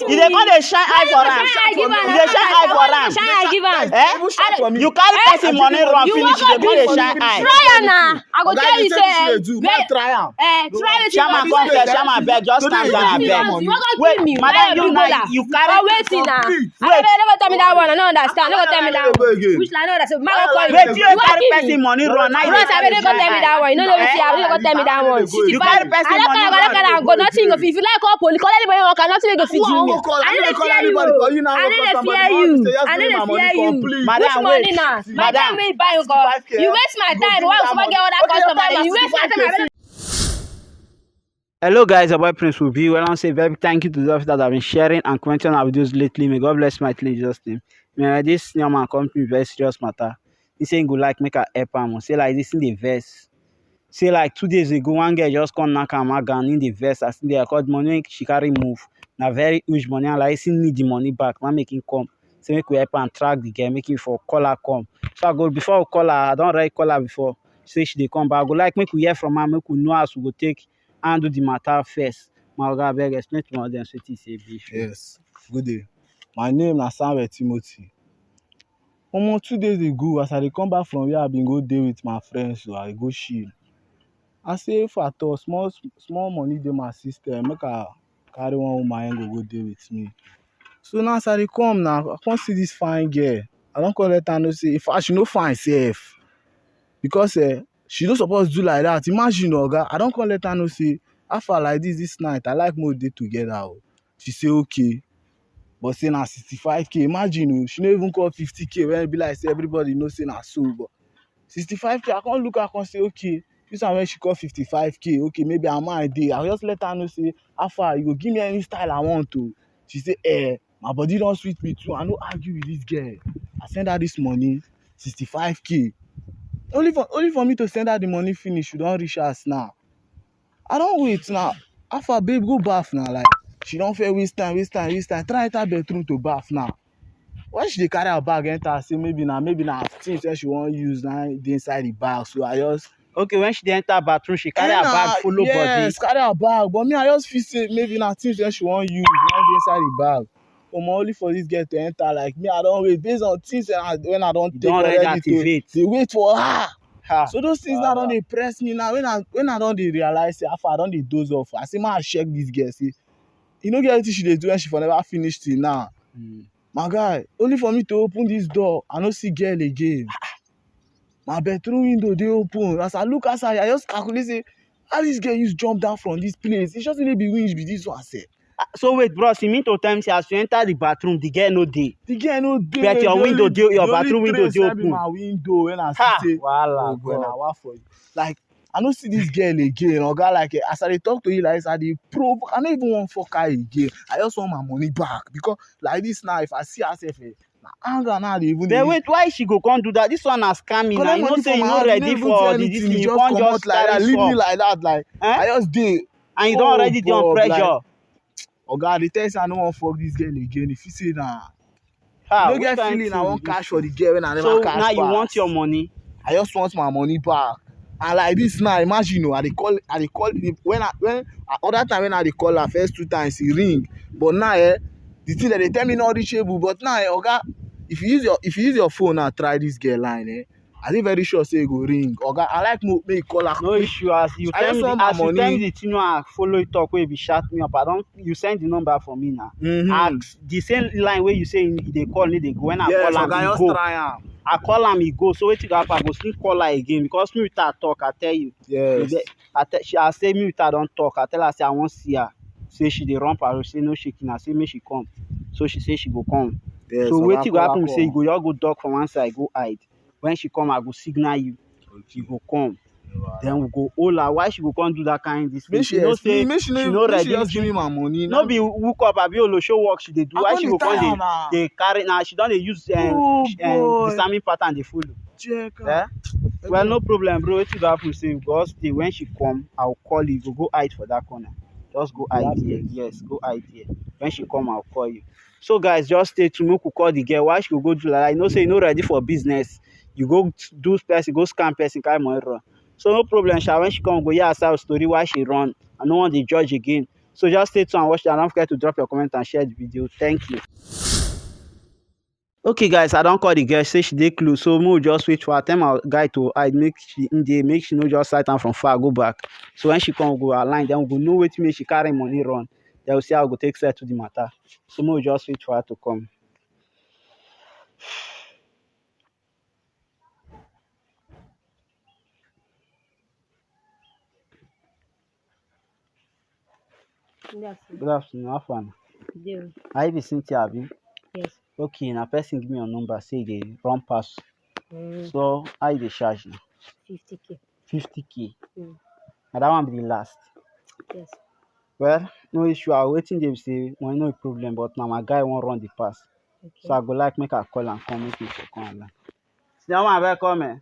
You dey come dey shine eye for am. You dey shine eye for am. You carry person money run finish, you dey come dey shine eye. Try am na. I go tell you say. Try am. Try it. Chairman come here, chairman beg, just stand down and beg. Wait, madam, you carry. Wait now. Wait. Never tell me that one. I don't understand. Never tell me that one. Which line? No, that's a man. Wait, you carry person money run. Now you Bros, I better go tell me that one. You know what see? I go tell me that one. You carry person money run. I go nothing. If you like call police, call anybody who can nothing go fit you. I need to fear you. I need to fear you. I need to fear you. Madam, money now. Madam, wait, buy your car. You waste my time. Why would I get all that customer? You waste my time. Hello guys, your boy Prince will be. Well, I want to say very thank you to those that have been sharing and commenting on our videos lately. May God bless my in Jesus' name. This young man come to me very serious matter. He saying go like make a help him. Say like this in the verse. Say like 2 days ago, one girl just come knock him again in the verse. I think they called money she carry move. Now very huge money. And like he need the money back. Now make him come. Say make we help and track the girl. Make him for call her come. So I go before we call her. I don't already call her before. Say she dey come back. I go like make we hear from her. Make we know how we go take. Handle the matter first. My God, I beg explain to my audience what he say. Yes, good day. My name is Samuel Timothy. Almost 2 days ago, as I dey come back from where I been go day with my friends, so I go chill. I say if I thought small money dey my system, make I carry one woman go day with me. So now as I dey come now, I come see this fine girl. I don't call let her know say if I she no fine safe because she no suppose do like that. Imagine, oga, I don't come let her know say after like this night, I like more day together. She say okay, but say na 65k. Imagine, she no even call 50k when it be like say everybody know say na so, but 65k. I can't look, I can't say okay. This one when she call 55k, okay, maybe I might day. I just let her know say after you go give me any style I want to. She say my body don't sweet me too. I no argue with this girl. I send her this money, 65k. Only for me to send her the money finish, you don't reach us now. I don't wait now. After babe go bath now, like she don't fair waste time. Try enter bedroom to bath now. When she dey carry her bag enter, say maybe now things that she won't use now dey inside the bag. So I just okay when she dey enter bathroom, she carry her bag follow body. Yes, carry her bag. But me, I just feel say maybe now things that she won't use now dey inside the bag. Only for this girl to enter, like me, I don't wait based on things when I don't take already to they wait for her. So those things now don't they press me now. When I don't they realize say after I don't they doze off. I say man, check this girl. See, you know, get she they do when she for never finished till now. My guy, only for me to open this door, I don't see girl again. My bedroom window they open. As I look outside, I just calculate say how this girl used jump down from this place. It just really be winch with this one say. So wait, bros, you mean to tell me as you enter the bathroom, the girl no dey? The girl no dey. But your window dey, your bathroom window dey open. My window when I see say, wow, when I work for you. Like I don't see this girl again. Or guy like as I dey talk to you like I dey probe. I don't even want fuck her again. I just want my money back because like this now, if I see herself, anger now they even. Then wait, why she go come do that? This one has scamming. Now you know say you not ready for this thing. You can't just like that, leave me like that. Like I just did. And you don't already dey on pressure. Oga, the tell say I don't want to fuck this girl again. If you say nah, you don't get feeling I want cash for the girl when I never cash. So now you want your money? I just want my money back. And like this now, imagine I dey call when other time when I dey call her first 2 times he ring, but now the thing that they tell me not reachable. But now oga, if you use your phone now try this girl line I dey very sure say it go ring. Oga, I like make you call her. No issue as you tell me the thing I follow you talk wey be shut me up. You send the number for me now. Ask the same line where you say they call me they go. When I call am he go. I call am he go. So wetin go happen? I go still call her again because me with her talk. I tell you. Yes. I say me with her don't talk. I tell her say I won't see her. Say she dey run parole. Say no shaking. I say make she come. So she say she go come. Yes, so wetin go happen? Say you go duck from one side go hide. When she come, I go signal you. She go come. Wow. Then we go hold her. Why she go come do that kind of this thing? She no say she no ready. Just give me my money. No be Hookup abi show work she dey do. Why she go come they carry now? She don't dey use disarming pattern dey follow. Yeah? Well, no problem, bro. Wetin go happen? Say because when she come, I'll call you. Go hide for that corner. Just go hide here. Yes, go hide here. When she come, I'll call you. So guys, just stay tuned. We could call the girl. Why she go do like that? You know, say you no ready for business. You go do person, go scam person, carry money run. So no problem, when she come, go hear herself story why she run. I no want the judge again. So just stay tuned and watch it, and don't forget to drop your comment and share the video. Thank you. Okay guys, I don't call the girl, say she dey close, so we just wait for her. Tell my guy to hide, make she no just sight am from far, go back. So when she come, go align, then we go know wetin make she carry money run. Then we see how we go take settle the matter. So we just wait for her to come. Good afternoon, how far? I be Cynthia, abi? Yes. Okay, na person give me your number, say they run pass. So how you dey charge now? 50K. 50K. And that one be the last. Yes. Well, no issue. I waiting there say money no problem, but now my guy won't run the pass. Okay. So I go like make a call and come make it for come online. See that one I come eh?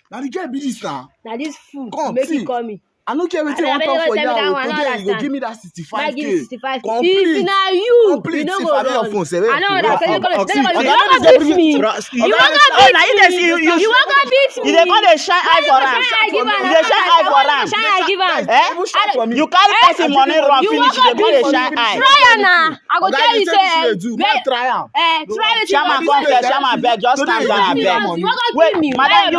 Now the girl be this now. Now this fool Come, make see. you call me. I don't care what you want to for you. Today you go give me that 65K. Give 65K. Complete. If now you Complete. don't See, go I know your run. phone. Say, I know that. You want to beat You me. You want to beat me. You want to beat me. You dey come dey shine eye for am. You dey shine eye for am. Shine eye give am. You carry person money run finish, you dey come dey shine eye. Try am now. I go tell you say. Try am. Try it. Shaman come here, Shaman beg, just stand down and beg. You want to Wait, beat me. madam,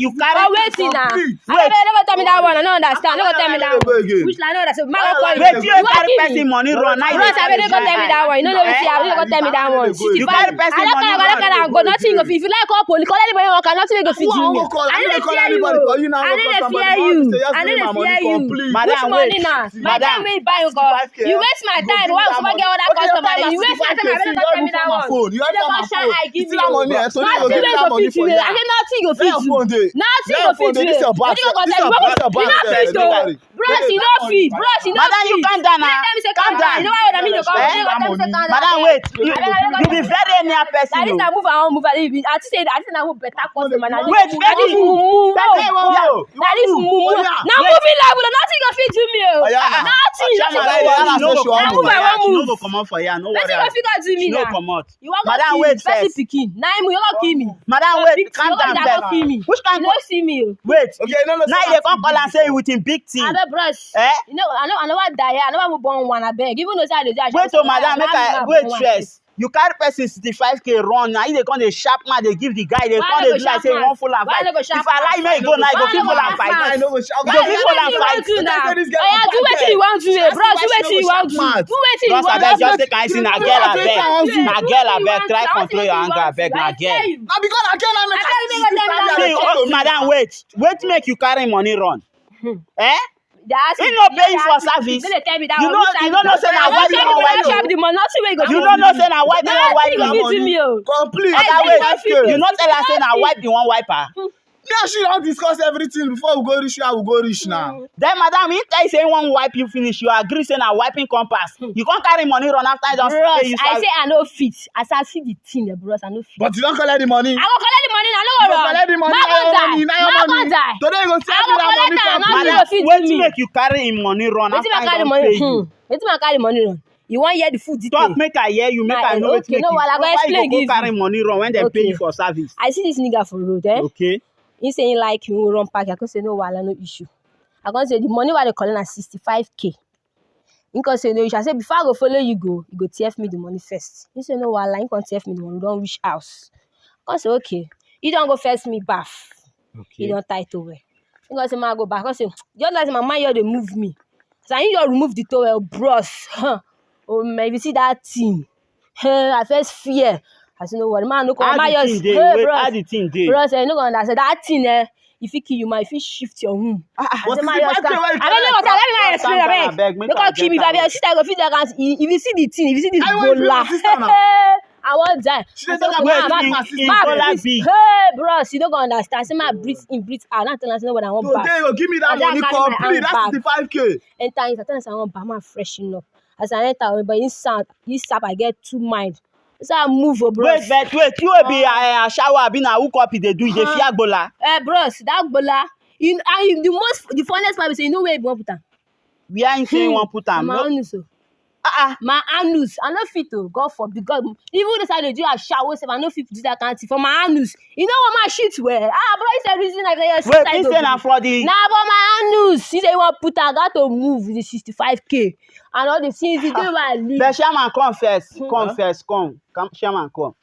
you carry. Wait now. Wait. Never tell me that one. I don't understand. Never tell me that one. Which line? Wait, you carry person money run. Now you Bros, I better go tell me that one. You know what I'm saying? Go tell me that one. You carry person money run. I don't nothing. If you like call police, call anybody who can nothing go fit you. I need to fear you. I need to fear you. I need to fear you. Madam, money wait. now. Madam, wait, buy your car. You waste my time. Why would I get all that customer? You waste my time. I better go tell me that one. You have my phone. I give you. money. So you go give that money for you. I say nothing go fit you. Nothing go fit you. This is your boss. Bros, you don't feed. Bros, you don't feed. Madam, you calm down now. Calm down. You know what I mean? Madam, wait. You be very near person. That is I move. I move. I think I move better customer. Wait, that is move. That is move. Now moving level. Nothing go fit to me. Nothing. I move. No come out for you. No worry. Nothing go fit to me now. No come out. You want Madam, wait first. Now you want kill me. Madam, wait. Calm down first. Which kind? You don't see me. Wait. Okay, no. Now you come call and say with him big team. I brush. You know, I never die. I never born one. I beg. Even though I wait, oh madam, make I wait first. You carry person 65K run now. They come the sharp man. They give the guy. They come the like say one full and fight. If I lie, make go now. Go full and fight. Go full and fight. Do what you want to do, bro. Do what you want to do. Do what you want to do. Just take I see na girl I beg. Na girl I beg. Try control your anger. I beg na girl. Now because I can't See, oh, madam, wait. Wait, make you carry money run. Eh? He no paying for service. You don't know say na why you don't wipe it. You don't know say na why you don't wipe it. Complete. You not tell her say na wipe the one wiper. Now she don't discuss everything before we go reach where we go reach now. Then madam, if I say one wipe you finish, you agree say na wiping compass. You can't carry money run after I don't pay you. I say I no fit. As I see the thing, bros, I no fit. But you don't collect the money. I go collect the money. I no go collect the money. Now go die. Today you go send me that money. Madam, wait till make you carry him money run after I don't pay you. Wait till I carry money run. You want hear the food detail? Talk, make I hear you, make I know it. Okay, no, I go explain. Why you go carry money run when they pay you for service? I see this nigga for road, eh? Okay. He saying like you run pack. I can say no, no issue. I can say the money what they calling at 65K. He can say no issue. I say before I go follow you go TF me the money first. He say no, you can TF me the money. Don't reach house. I say okay. You don't go first me bath. Okay. You don't tie towel. He can say I go back. I say just like my mind you they move me. So I need you remove the towel, bros. Oh, maybe see that thing. I first fear. I say no worry, man. No come. How the thing dey? Bros, I no go understand that thing. If you kill you, if you shift your womb. I say my let me explain. Look how kill me. If I sit, I go fit the account. If you see the thing, if you see this gbola, I won't die. Hey, bros, you don't go understand. I say my breathe in, breathe out. Not telling us know what I want back. Today you give me that money complete. That's 65K. Enter inside, tell us I want back. Man, freshen up. As I enter, but inside, I get two mind. So I move, bro. Wait, you will be a shower, be na hookup they do, they fear gbola. Bros, that gbola. The funniest part is you know where you want put am. We ain't saying one put am. My own so. My anus, I no fit to God forbid. God, even if I do a shower, I no fit to do that kind of thing for my anus. You know what my shit wear? Bro, it's the reason I say wait, this thing for the. Nah, but my anus. He say you want put I got to move the 65K and all the things you do my leave. The shaman come first, come, shaman come.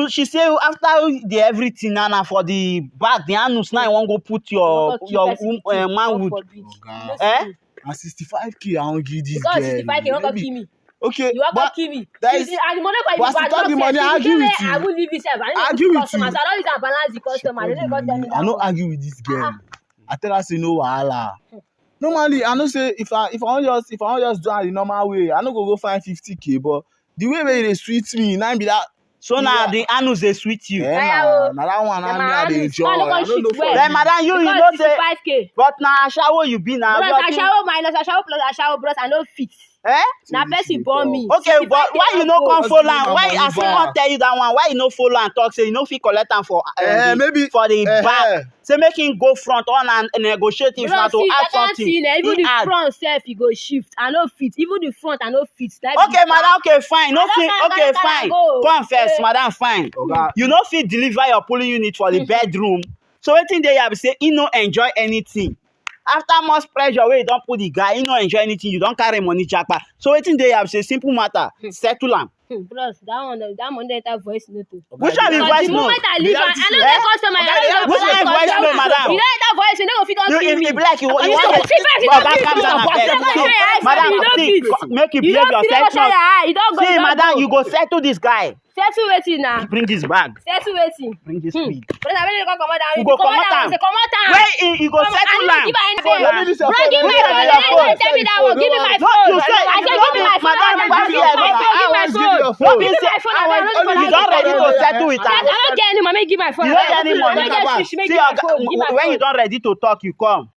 She say after the everything now for the back, the anus now you want go put your manhood. And 65K, I won't give this girl. Because 65K, you want to kill me. Okay, you want to kill me. And the money for you, but the money, I argue with you. I will leave it. I argue with you. I don't use a balance the customer. I don't argue with this girl. I tell her say no wahala. Normally, I know say if I want just do it the normal way, I no go find 50K. But the way they sweet me, now be that. So now the anus they sweet you. Now that one I dey enjoy. I don't know for then madam you know say. 65K. But now shower you be now. I shower minus I shower plus I shower bros I no fit. Now person born me. Okay, but why you no come follow am? Why I still want tell you that one? Why you no follow and talk say you no fit collect am for maybe for the back? Say make him go front on and negotiate if not to add something. Even the front self you go shift. I no fit. Even the front I no fit. Okay, madam. Okay, fine. No fit. Okay, fine. Come first, madam. Fine. You no fit deliver your polling unit for the bedroom. So wetin dey here be say he no enjoy anything. After much pressure wey you don put the guy, he no enjoy anything. You don carry money japa. So wetin dey here be say simple matter. Settle am. Bros, that one enter voice note. Which one be voice note? The moment I leave, I no get customer. Which one be voice note, madam? You don't enter voice, you no go fit come kill me. If like you want madam, make you behave yourself. See, madam, you go settle this guy. Settle wetin now? Bring this bag. Settle wetin? Bring this speed. But I really go comot down. You go comot am. Where you go settle am? Bro, give me my phone. Tell me that one. Give me my phone. I said give me my phone. You don't ready to settle with I don't get any money. Give my phone. You don't get any money. See, when you don't ready to talk, you come.